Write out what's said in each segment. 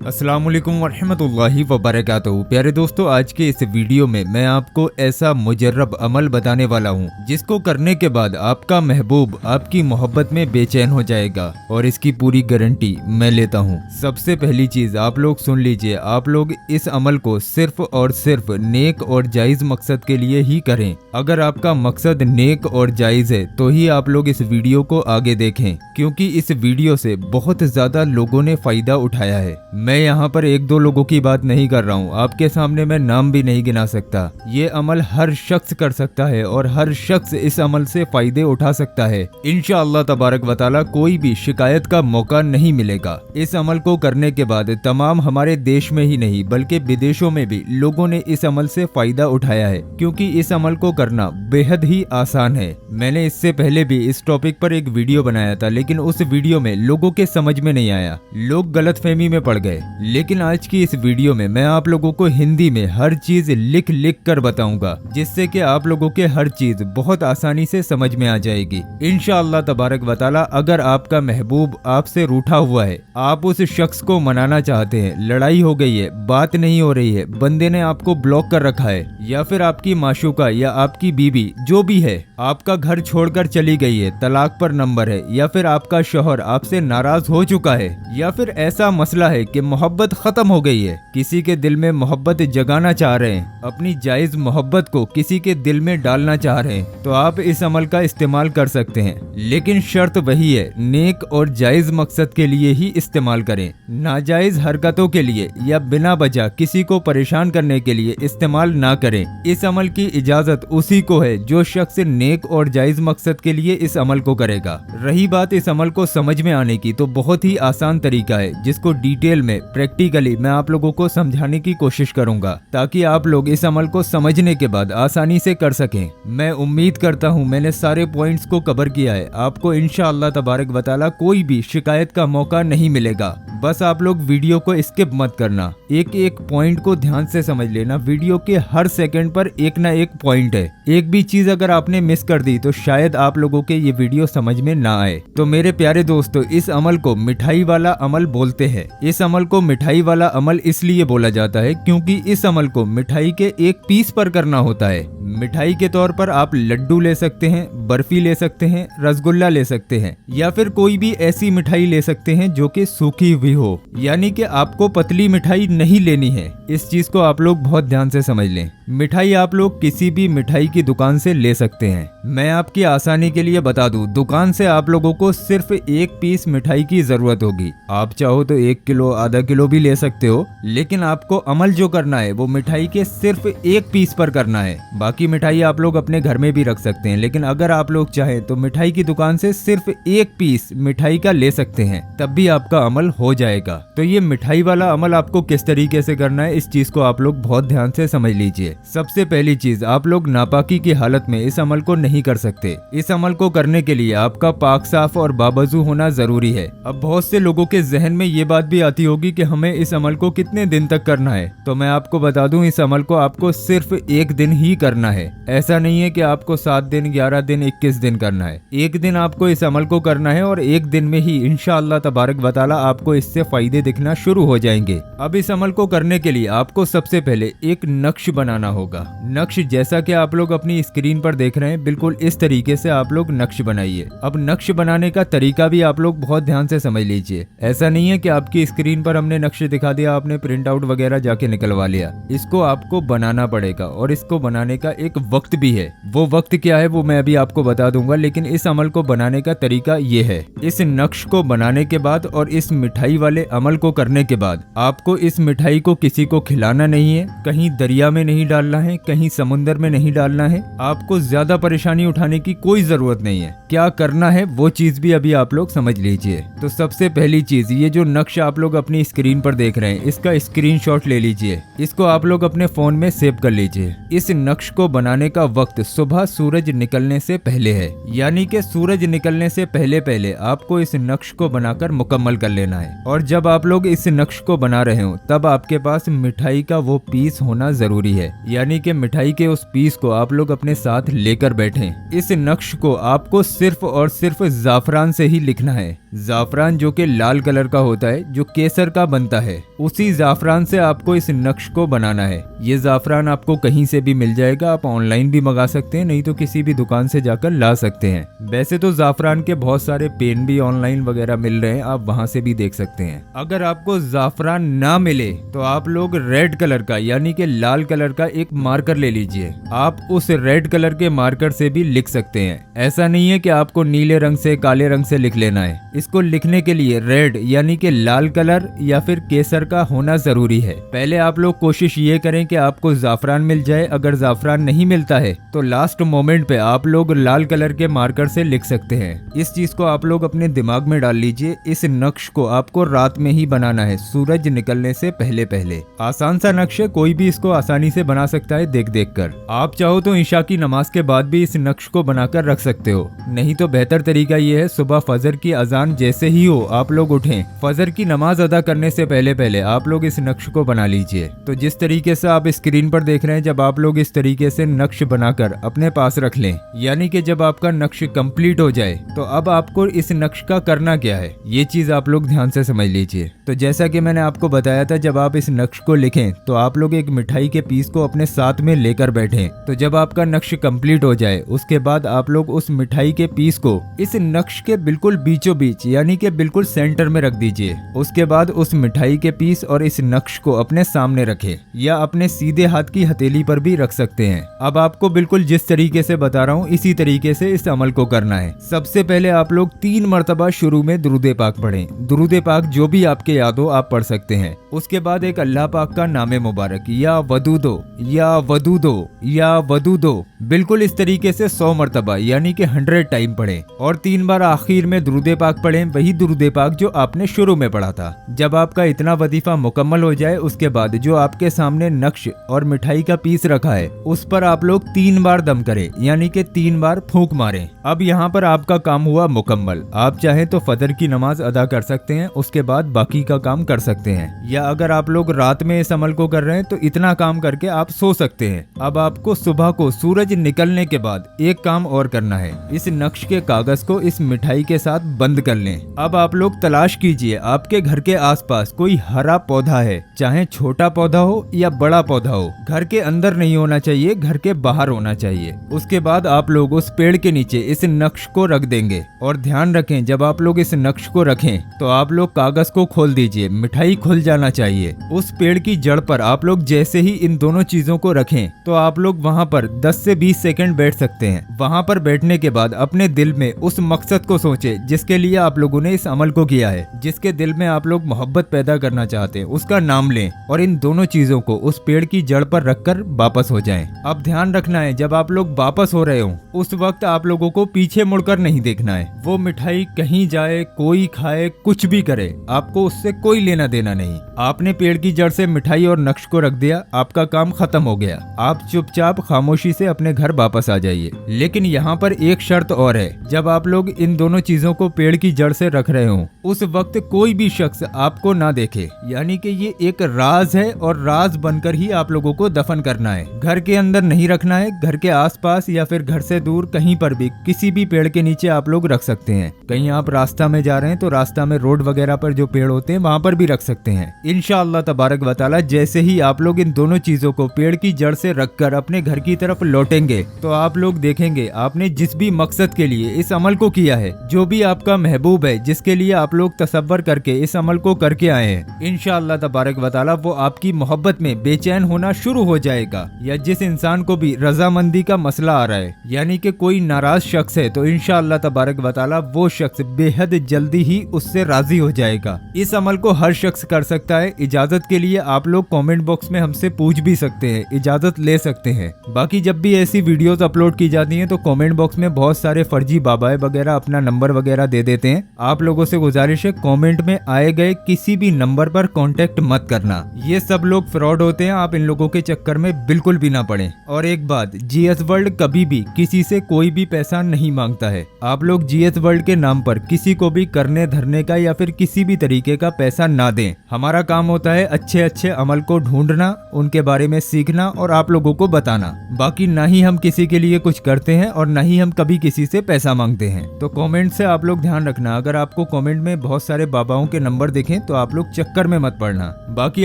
अस्सलाम वालेकुम वरहमतुल्लाहि वबरकातुहू। प्यारे दोस्तों, आज के इस वीडियो में मैं आपको ऐसा मुजर्रब अमल बताने वाला हूँ जिसको करने के बाद आपका महबूब आपकी मोहब्बत में बेचैन हो जाएगा और इसकी पूरी गारंटी मैं लेता हूँ। सबसे पहली चीज आप लोग सुन लीजिए, आप लोग इस अमल को सिर्फ और सिर्फ नेक और जायज मकसद के लिए ही करें। अगर आपका मकसद नेक और जायज है तो ही आप लोग इस वीडियो को आगे देखें, क्योंकि इस वीडियो से बहुत ज्यादा लोगों ने फायदा उठाया है। मैं यहाँ पर एक दो लोगों की बात नहीं कर रहा हूँ, आपके सामने मैं नाम भी नहीं गिना सकता। ये अमल हर शख्स कर सकता है और हर शख्स इस अमल से फायदे उठा सकता है। इंशाअल्लाह तबारक व तआला कोई भी शिकायत का मौका नहीं मिलेगा। इस अमल को करने के बाद तमाम हमारे देश में ही नहीं बल्कि विदेशों में भी लोगों ने इस अमल से फायदा उठाया है, क्योंकि इस अमल को करना बेहद ही आसान है। मैंने इससे पहले भी इस टॉपिक पर एक वीडियो बनाया था, लेकिन उस वीडियो में लोगों के समझ में नहीं आया, लोग गलतफहमी में पड़ गए। लेकिन आज की इस वीडियो में मैं आप लोगों को हिंदी में हर चीज लिख लिख कर बताऊंगा, जिससे कि आप लोगों के हर चीज बहुत आसानी से समझ में आ जाएगी इंशाअल्लाह तबारक व तआला। अगर आपका महबूब आपसे रूठा हुआ है, आप उस शख्स को मनाना चाहते हैं, लड़ाई हो गई है, बात नहीं हो रही है, बंदे ने आपको ब्लॉक कर रखा है, या फिर आपकी माशूका या आपकी बीबी जो भी है आपका घर छोड़कर चली गई है, तलाक पर नंबर है, या फिर आपका शौहर आपसे नाराज हो चुका है, या फिर ऐसा मसला है कि मोहब्बत खत्म हो गई है, किसी के दिल में मोहब्बत जगाना चाह रहे हैं, अपनी जायज मोहब्बत को किसी के दिल में डालना चाह रहे हैं, तो आप इस अमल का इस्तेमाल कर सकते हैं। लेकिन शर्त वही है, नेक और जायज मकसद के लिए ही इस्तेमाल करें। नाजायज हरकतों के लिए या बिना वजह किसी को परेशान करने के लिए इस्तेमाल ना करें। इस अमल की इजाजत उसी को है जो शख्स नेक और जायज मकसद के लिए इस अमल को करेगा। रही बात इस अमल को समझ में आने की, तो बहुत ही आसान तरीका है जिसको डिटेल में प्रैक्टिकली मैं आप लोगों को समझाने की कोशिश करूंगा, ताकि आप लोग इस अमल को समझने के बाद आसानी से कर सकें। मैं उम्मीद करता हूं मैंने सारे पॉइंट्स को कवर किया है, आपको इंशाअल्लाह तबारक व तआला कोई भी शिकायत का मौका नहीं मिलेगा। बस आप लोग वीडियो को स्किप मत करना, एक एक पॉइंट को ध्यान से समझ लेना। वीडियो के हर सेकंड पर एक ना एक पॉइंट है, एक भी चीज अगर आपने मिस कर दी तो शायद आप लोगों के ये वीडियो समझ में ना आए। तो मेरे प्यारे दोस्तों, इस अमल को मिठाई वाला अमल बोलते हैं। इस अमल को मिठाई वाला अमल इसलिए बोला जाता है क्योंकि इस अमल को मिठाई के एक पीस पर करना होता है। मिठाई के तौर पर आप लड्डू ले सकते हैं, बर्फी ले सकते हैं, रसगुल्ला ले सकते हैं, या फिर कोई भी ऐसी मिठाई ले सकते हैं जो कि सूखी हुई हो, यानी कि आपको पतली मिठाई नहीं लेनी है। इस चीज को आप लोग बहुत ध्यान से समझ लें। मिठाई आप लोग किसी भी मिठाई की दुकान से ले सकते हैं। मैं आपकी आसानी के लिए बता दूं, दुकान से आप लोगों को सिर्फ एक पीस मिठाई की जरूरत होगी। आप चाहो तो 1 किलो आधा किलो भी ले सकते हो, लेकिन आपको अमल जो करना है वो मिठाई के सिर्फ एक पीस पर करना है। बाकी मिठाई आप लोग अपने घर में भी रख सकते हैं, लेकिन अगर आप लोग चाहें तो मिठाई की दुकान से सिर्फ एक पीस मिठाई का ले सकते हैं, तब भी आपका अमल हो जाएगा। तो ये मिठाई वाला अमल आपको किस तरीके से करना है, इस चीज को आप लोग बहुत ध्यान से समझ लीजिए। सबसे पहली चीज, आप लोग नापाकी की हालत में इस अमल को नहीं कर सकते। इस अमल को करने के लिए आपका पाक साफ और बावजू होना जरूरी है। अब बहुत से लोगों के जहन में ये बात भी आती होगी कि हमें इस अमल को कितने दिन तक करना है, तो मैं आपको बता दूं, इस अमल को आपको सिर्फ एक दिन ही करना है। ऐसा नहीं है कि आपको 7 दिन, 11 दिन, 21 दिन करना है। एक दिन आपको इस अमल को करना है और एक दिन में ही इंशाअल्लाह तबारक व तआला आपको इससे फायदे दिखना शुरू हो जाएंगे। अब इस अमल को करने के लिए आपको सबसे पहले एक नक्श बनाना होगा। नक्श जैसा कि आप लोग अपनी स्क्रीन पर देख रहे हैं, बिल्कुल इस तरीके से आप लोग नक्श बनाइए। अब नक्श बनाने का तरीका भी आप लोग बहुत ध्यान से समझ लीजिए। ऐसा नहीं है कि आपकी स्क्रीन पर हमने नक्श दिखा दिया, आपने प्रिंट आउट वगैरह जाके निकलवा लिया। इसको आपको बनाना पड़ेगा और इसको बनाने का एक वक्त भी है। वो वक्त क्या है वो मैं अभी आपको बता दूंगा, लेकिन इस अमल को बनाने का तरीका ये है। इस नक्श को बनाने के बाद और इस मिठाई वाले अमल को करने के बाद आपको इस मिठाई को किसी को खिलाना नहीं है, कहीं दरिया में नहीं डालना है, कहीं समुंदर में नहीं डालना है। आपको ज्यादा परेशानी उठाने की कोई जरूरत नहीं है। क्या करना है वो चीज भी अभी आप लोग समझ लीजिए। तो सबसे पहली चीज, ये जो नक्श आप लोग अपनी स्क्रीन पर देख रहे हैं, इसका स्क्रीनशॉट ले लीजिए। इसको आप लोग अपने फोन में सेव कर लीजिए। इस नक्श को बनाने का वक्त सुबह सूरज निकलने से पहले है, यानी कि सूरज निकलने से पहले पहले आपको इस नक्श को बनाकर मुकम्मल कर लेना है। और जब आप लोग इस नक्श को बना रहे हो, तब आपके पास मिठाई का वो पीस होना जरूरी है, यानी कि मिठाई के उस पीस को आप लोग अपने साथ लेकर बैठें। इस नक्श को आपको सिर्फ और सिर्फ जाफरान से ही लिखना है। जाफरान जो कि लाल कलर का होता है, जो केसर का बनता है, उसी जाफरान से आपको इस नक्श को बनाना है। ये जाफरान आपको कहीं से भी मिल जाएगा, आप ऑनलाइन भी मंगा सकते हैं, नहीं तो किसी भी दुकान से जाकर ला सकते हैं। वैसे तो जाफरान के बहुत सारे पेन भी ऑनलाइन वगैरह मिल रहे हैं, आप वहां से भी देख सकते हैं। अगर आपको जाफरान ना मिले तो आप लोग रेड कलर का यानी कि लाल कलर का एक मार्कर ले लीजिए। आप उस रेड कलर के मार्कर से भी लिख सकते हैं। ऐसा नहीं है कि आपको नीले रंग से, काले रंग से लिख लेना है। इसको लिखने के लिए रेड यानी कि लाल कलर या फिर केसर का होना जरूरी है। पहले आप लोग कोशिश ये करें कि आपको जाफरान मिल जाए। अगर जाफरान नहीं मिलता है तो लास्ट मोमेंट पे आप लोग लाल कलर के मार्कर से लिख सकते हैं। इस चीज को आप लोग अपने दिमाग में डाल लीजिए। इस नक्श को आपको रात में ही बनाना है, सूरज निकलने से पहले पहले। आसान सा नक्श है, कोई भी इसको आसानी से बना सकता है देख देख कर। आप चाहो तो ईशा की नमाज के बाद भी इस नक्श को बनाकर रख सकते हो, नहीं तो बेहतर तरीका ये है सुबह फजर की अजान जैसे ही हो आप लोग उठें, फजर की नमाज अदा करने से पहले पहले आप लोग इस नक्श को बना लीजिए। तो जिस तरीके से आप स्क्रीन पर देख रहे हैं, जब आप लोग इस तरीके से नक्श बनाकर अपने पास रख लें, यानी कि जब आपका नक्श कंप्लीट हो जाए, तो अब आपको इस नक्श का करना क्या है ये चीज आप लोग ध्यान से समझ लीजिए। तो जैसा कि मैंने आपको बताया था, जब आप इस नक्श को लिखें तो आप लोग एक मिठाई के पीस को अपने साथ में लेकर बैठें। तो जब आपका नक्श कंप्लीट हो जाए उसके बाद आप लोग उस मिठाई के पीस को इस नक्श के बिल्कुल बीचों बीच यानी कि बिल्कुल सेंटर में रख दीजिए। उसके बाद उस मिठाई के पीस और इस नक्श को अपने सामने रखें या अपने सीधे हाथ की हथेली पर भी रख सकते हैं। अब आपको बिल्कुल जिस तरीके से बता रहा हूँ इसी तरीके से इस अमल को करना है। सबसे पहले आप लोग 3 मरतबा शुरू में दुरूद पाक पढ़ें। दुरूद पाक जो भी आपके याद हो आप पढ़ सकते हैं। उसके बाद एक अल्लाह पाक का नाम मुबारक या वदूदो या वदूदो या वदूदो बिल्कुल इस तरीके से 100 मरतबा यानी कि 100 टाइम पढ़ें और 3 बार आखिर में दुरूद पाक पढ़ें, वही दुरूद पाक जो आपने शुरू में पढ़ा था। जब आपका इतना वजीफा मुकम्मल हो जाए उसके बाद जो आपके सामने नक्श और मिठाई का पीस रखा है उस पर आप लोग 3 बार दम करें यानी कि 3 बार फूंक मारें। अब यहाँ पर आपका काम हुआ मुकम्मल। आप चाहें तो फजर की नमाज अदा कर सकते हैं, उसके बाद बाकी का काम कर सकते हैं, या अगर आप लोग रात में इस अमल को कर रहे हैं तो इतना काम करके आप सो सकते हैं। अब आपको सुबह को सूरज निकलने के बाद एक काम और करना है। इस नक्श के कागज को इस मिठाई के साथ बंद कर लें। अब आप लोग तलाश कीजिए आपके घर के आसपास कोई हरा पौधा है, चाहे छोटा पौधा हो या बड़ा पौधा हो। घर के अंदर नहीं होना चाहिए, घर के बाहर होना चाहिए। उसके बाद आप लोग उस पेड़ के नीचे इस नक्श को रख देंगे और ध्यान रखें जब आप लोग इस नक्श को रखें तो आप लोग कागज को खोल दीजिए, मिठाई खुल जाना चाहिए। उस पेड़ की जड़ पर आप लोग जैसे ही इन दोनों चीजों को रखें तो आप लोग वहाँ पर 10 से 20 सेकंड बैठ सकते हैं। वहाँ पर बैठने के बाद अपने दिल में उस मकसद को सोचे जिसके लिए आप लोगों ने इस अमल को किया है, जिसके दिल में आप लोग मोहब्बत पैदा करना चाहते हैं, उसका नाम लें और इन दोनों चीजों को उस पेड़ की जड़ पर रखकर वापस हो जाएं। अब ध्यान रखना है जब आप लोग वापस हो रहे हो उस वक्त आप लोगों को पीछे मुड़कर नहीं देखना है। वो मिठाई कहीं जाए, कोई खाए, कुछ भी करे, आपको उससे कोई लेना देना नहीं। आपने पेड़ की जड़ से मिठाई और नक्श को रख दिया, आपका काम खत्म हो गया। आप चुपचाप खामोशी से अपने घर वापस आ जाइए। लेकिन यहाँ पर एक शर्त और है, जब आप लोग इन दोनों चीजों को पेड़ की जड़ से रख रहे हो उस वक्त कोई भी शख्स आपको ना देखे, यानी कि ये एक राज है और राज बनकर ही आप लोगों को दफन करना है। घर के अंदर नहीं रखना है, घर के आसपास या फिर घर से दूर कहीं पर भी किसी भी पेड़ के नीचे आप लोग रख सकते हैं। कहीं आप रास्ता में जा रहे हैं तो रास्ता में रोड वगैरह पर जो पेड़ होते हैं वहाँ पर भी रख सकते हैं। इंशाअल्लाह तबारक व तआला जैसे ही आप लोग इन दोनों चीजों को पेड़ की जड़ से रखकर अपने घर की तरफ लौटेंगे तो आप लोग देखेंगे आपने जिस भी मकसद के लिए इस अमल को किया है, जो भी आपका महबूब है जिसके लिए आप लोग तसव्वुर करके इस अमल को करके आए हैं, इंशाअल्लाह तबारक व तआला वो आपकी मोहब्बत में बेचैन होना शुरू हो जाएगा। या जिस इंसान को भी रजामंदी का मसला आ रहा है, यानी कि कोई नाराज शख्स है, तो इंशाअल्लाह तबारक व तआला वो शख्स बेहद जल्दी ही उससे राजी हो जाएगा। इस अमल को हर शख्स कर सकता है। इजाजत के लिए आप लोग कमेंट बॉक्स में हमसे पूछ भी सकते हैं, इजाजत ले सकते हैं। बाकी जब भी ऐसी वीडियोस अपलोड की जाती हैं तो कमेंट बॉक्स में बहुत सारे फर्जी बाबाए वगैरह अपना नंबर वगैरह दे देते हैं। आप लोगों से गुजारिश है कमेंट में आए गए किसी भी नंबर पर कांटेक्ट मत करना। ये सब लोग फ्रॉड होते हैं, आप इन लोगों के चक्कर में बिल्कुल भी ना पड़े। और एक बात, जीएस वर्ल्ड कभी भी किसी से कोई भी पैसा नहीं मांगता है। आप लोग जीएस वर्ल्ड के नाम पर किसी को भी करने धरने का या फिर किसी भी तरीके का पैसा ना दें। हमारा काम होता है अच्छे अच्छे अमल को ढूंढना, उनके बारे में सीखना और आप लोगों को बताना। बाकी ना ही हम किसी के लिए कुछ करते हैं और ना ही हम कभी किसी से पैसा मांगते हैं। तो कमेंट से आप लोग ध्यान रखना। रखना। अगर आपको कमेंट में बहुत सारे बाबाओं के नंबर दिखें तो आप लोग चक्कर में मत पड़ना। बाकी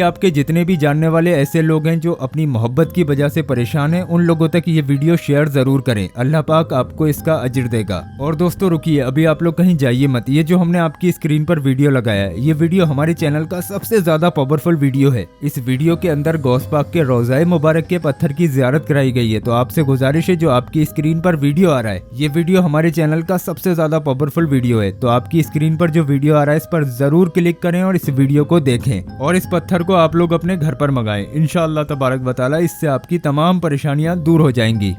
आपके जितने भी जानने वाले ऐसे लोग हैं जो अपनी मोहब्बत की वजह से परेशान हैं, उन लोगों तक ये वीडियो शेयर जरूर करें। अल्लाह पाक आपको इसका अजर देगा। और दोस्तों रुकिए, अभी आप लोग कहीं जाइए मत। ये जो हमने आपकी स्क्रीन पर वीडियो लगाया है, ये वीडियो हमारे चैनल का सबसे ज्यादा पावरफुल वीडियो है। इस वीडियो के अंदर गौस पाक के रोज़ाए मुबारक के पत्थर की ज़ियारत कराई गई है। तो आपसे गुजारिश है, जो आपकी स्क्रीन पर वीडियो आ रहा है, ये वीडियो हमारे चैनल का सबसे ज्यादा पावरफुल वीडियो है। तो आपकी स्क्रीन पर जो वीडियो आ रहा है, इस पर जरूर क्लिक करें और इस वीडियो को देखें और इस पत्थर को आप लोग अपने घर पर मंगाएं। इंशाअल्लाह तबारक व तआला इससे आपकी तमाम परेशानियां दूर हो जाएंगी।